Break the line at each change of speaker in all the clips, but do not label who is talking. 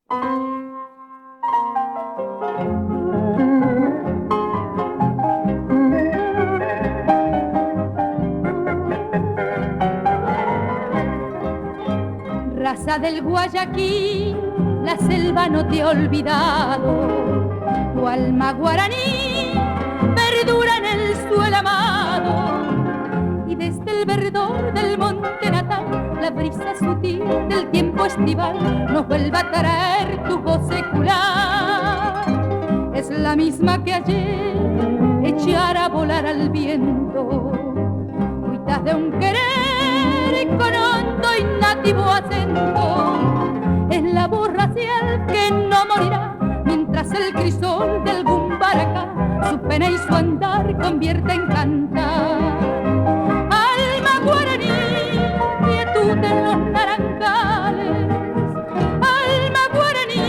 Raza del Guayaquil, la selva no te ha olvidado, tu alma guaraní perdura en el suelo amado, y desde el verdor del monte natal la brisa sutil del tiempo estival nos vuelve a traer tu voz secular. Es la misma que ayer echara a volar al viento, cuitas de un querer con hondo y nativo acento. Es la voz racial que no morirá mientras el crisol del Gumbaracá su pena y su andar convierte en cantar. Alma guaraní, quietud en los naranjales. Alma guaraní,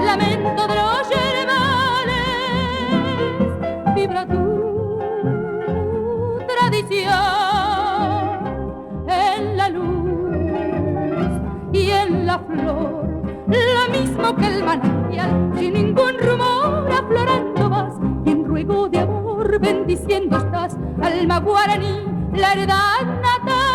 lamento de los yerbales. Vibra tu tradición en la luz y en la flor, lo mismo que el manantial, sin ningún rumor aflorando vas, y en ruego de amor bendiciendo estás, alma guaraní, la heredad natal.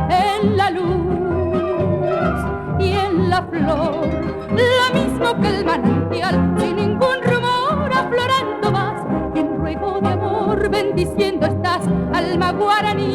En la luz y en la flor, lo mismo que el manantial, sin ningún rumor aflorando vas, y en ruego de amor bendiciendo estás, alma guaraní,